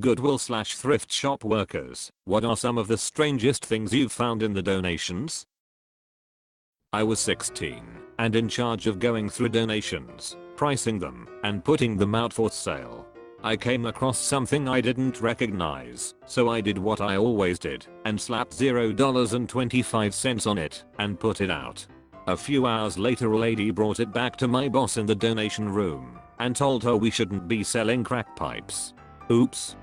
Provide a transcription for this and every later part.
Goodwill/thrift shop workers, what are some of the strangest things you've found in the donations? I was 16 and in charge of going through donations, pricing them, and putting them out for sale. I came across something I didn't recognize, so I did what I always did and slapped $0.25 on it and put it out. A few hours later, a lady brought it back to my boss in the donation room and told her we shouldn't be selling crack pipes. Oops.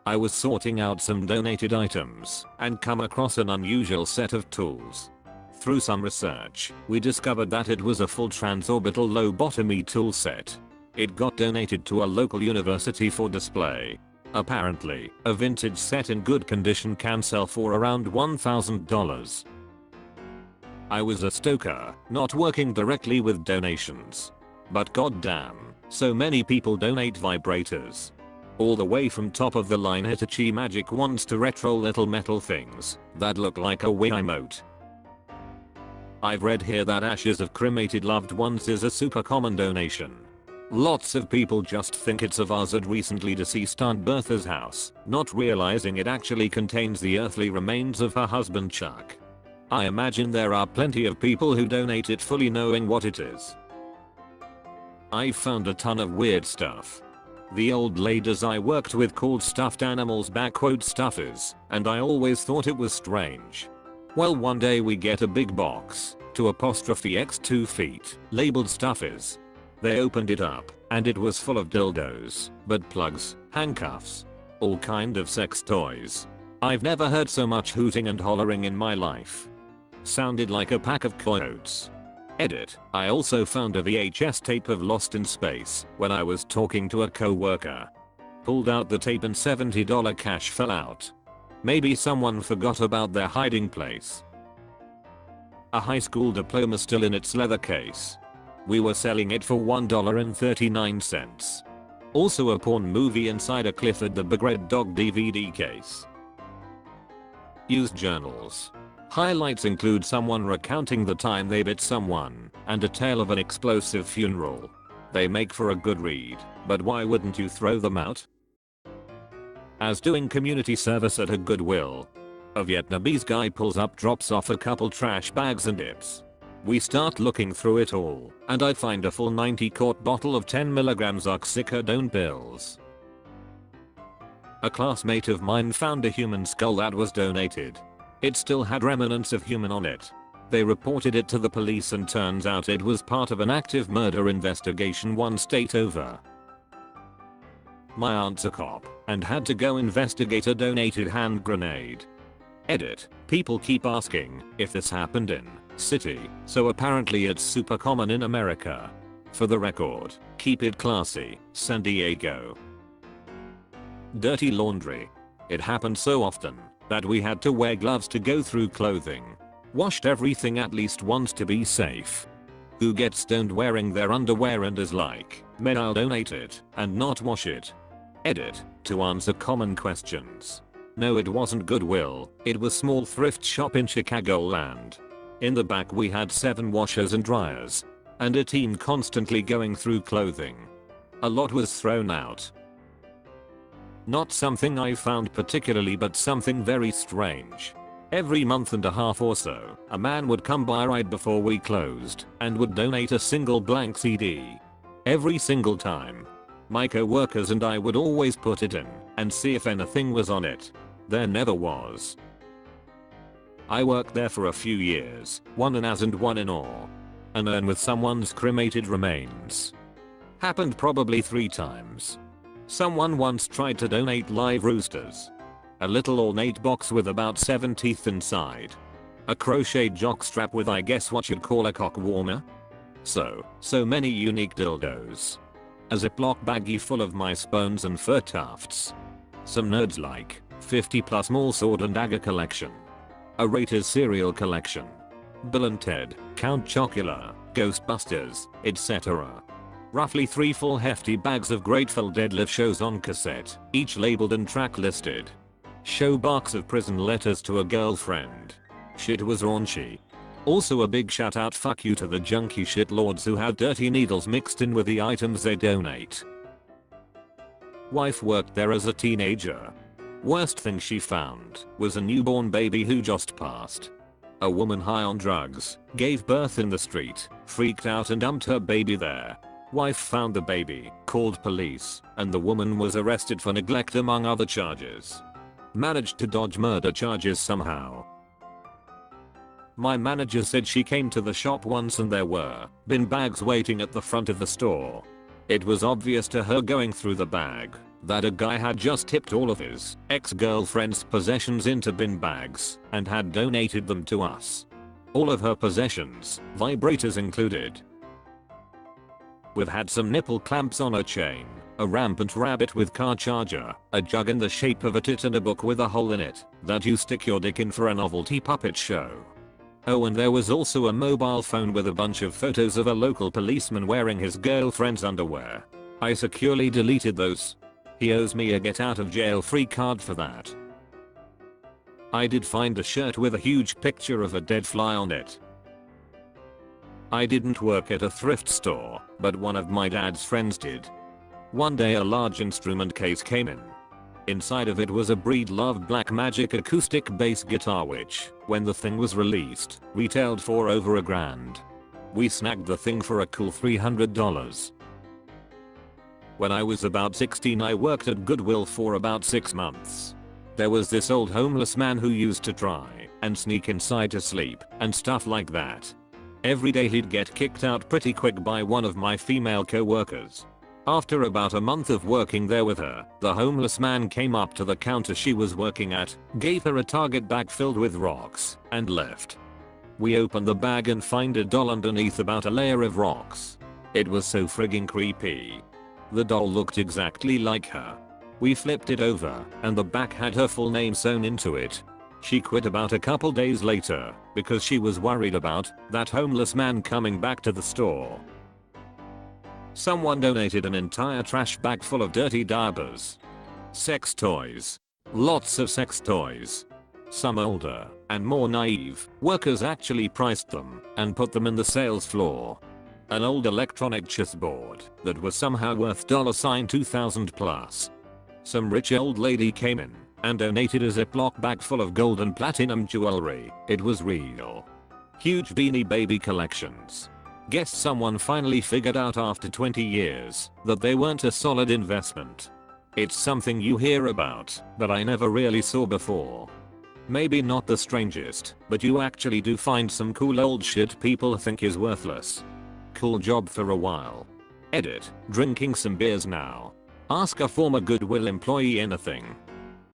I was sorting out some donated items and come across an unusual set of tools. Through some research, we discovered that it was a full transorbital lobotomy tool set. It got donated to a local university for display. Apparently, a vintage set in good condition can sell for around $1,000. I was a stoker, not working directly with donations. But goddamn, so many people donate vibrators. All the way from top of the line Hitachi magic wands to retro little metal things that look like a Wiimote. I've read here that ashes of cremated loved ones is a super common donation. Lots of people just think it's a vase at recently deceased Aunt Bertha's house, not realizing it actually contains the earthly remains of her husband Chuck. I imagine there are plenty of people who donate it fully knowing what it is. I've found a ton of weird stuff. The old ladies I worked with called stuffed animals "stuffers", and I always thought it was strange. Well, one day we get a big box, *x2 feet, labeled stuffers. They opened it up, and it was full of dildos, butt plugs, handcuffs, all kind of sex toys. I've never heard so much hooting and hollering in my life. Sounded like a pack of coyotes. Edit. I also found a VHS tape of Lost in Space when I was talking to a co-worker. Pulled out the tape and $70 cash fell out. Maybe someone forgot about their hiding place. A high school diploma still in its leather case. We were selling it for $1.39. Also a porn movie inside a Clifford the Big Red Dog DVD case. Used journals. Highlights include someone recounting the time they bit someone and a tale of an explosive funeral. They make for a good read, but why wouldn't you throw them out? As doing community service at a Goodwill. A Vietnamese guy pulls up, drops off a couple trash bags and dips. We start looking through it all, and I find a full 90-quart bottle of 10mg oxycodone pills. A classmate of mine found a human skull that was donated. It still had remnants of human on it. They reported it to the police and turns out it was part of an active murder investigation one state over. My aunt's a cop and had to go investigate a donated hand grenade. Edit. People keep asking if this happened in city, so apparently it's super common in America. For the record, keep it classy, San Diego. Dirty laundry. It happened so often that we had to wear gloves to go through clothing. Washed everything at least once to be safe. Who gets stoned wearing their underwear and is like, "Man, I'll donate it and not wash it." Edit. To answer common questions. No, it wasn't Goodwill, it was small thrift shop in Chicagoland. In the back we had 7 washers and dryers. And a team constantly going through clothing. A lot was thrown out. Not something I found particularly, but something very strange. Every month and a half or so, a man would come by right before we closed and would donate a single blank CD. Every single time. My co-workers and I would always put it in and see if anything was on it. There never was. I worked there for a few years, one in as and one in ore. An urn with someone's cremated remains. Happened probably 3 times. Someone once tried to donate live roosters. A little ornate box with about 7 teeth inside. A crocheted jockstrap with I guess what you'd call a cock warmer. So many unique dildos. A Ziploc baggie full of mice bones and fur tufts. Some nerds like 50 plus mall sword and dagger collection. A Raiders cereal collection. Bill and Ted, Count Chocula, Ghostbusters, etc. Roughly 3 full hefty bags of Grateful Dead live shows on cassette, each labeled and track listed. Show box of prison letters to a girlfriend. Shit was raunchy. Also a big shout out fuck you to the junkie shitlords who had dirty needles mixed in with the items they donate. Wife worked there as a teenager. Worst thing she found was a newborn baby who just passed. A woman high on drugs gave birth in the street, freaked out and dumped her baby there. Wife found the baby, called police, and the woman was arrested for neglect among other charges. Managed to dodge murder charges somehow. My manager said she came to the shop once and there were bin bags waiting at the front of the store. It was obvious to her going through the bag that a guy had just tipped all of his ex-girlfriend's possessions into bin bags and had donated them to us. All of her possessions, vibrators included. We've had some nipple clamps on a chain, a rampant rabbit with car charger, a jug in the shape of a tit and a book with a hole in it that you stick your dick in for a novelty puppet show. Oh, and there was also a mobile phone with a bunch of photos of a local policeman wearing his girlfriend's underwear. I securely deleted those. He owes me a get out of jail free card for that. I did find a shirt with a huge picture of a dead fly on it. I didn't work at a thrift store, but one of my dad's friends did. One day a large instrument case came in. Inside of it was a breed-loved Black Magic acoustic bass guitar which, when the thing was released, retailed for over $1,000. We snagged the thing for a cool $300. When I was about 16 I worked at Goodwill for about 6 months. There was this old homeless man who used to try and sneak inside to sleep and stuff like that. Every day he'd get kicked out pretty quick by one of my female co-workers. After about a month of working there with her, the homeless man came up to the counter she was working at, gave her a Target bag filled with rocks, and left. We opened the bag and find a doll underneath about a layer of rocks. It was so frigging creepy. The doll looked exactly like her. We flipped it over, and the back had her full name sewn into it. She quit about a couple days later because she was worried about that homeless man coming back to the store. Someone donated an entire trash bag full of dirty diapers. Sex toys. Lots of sex toys. Some older and more naive workers actually priced them and put them in the sales floor. An old electronic chessboard that was somehow worth $2,000 plus. Some rich old lady came in and donated a Ziploc bag full of gold and platinum jewelry. It was real. Huge Beanie Baby collections. Guess someone finally figured out after 20 years that they weren't a solid investment. It's something you hear about, but I never really saw before. Maybe not the strangest, but you actually do find some cool old shit people think is worthless. Cool job for a while. Edit, drinking some beers now. Ask a former Goodwill employee anything.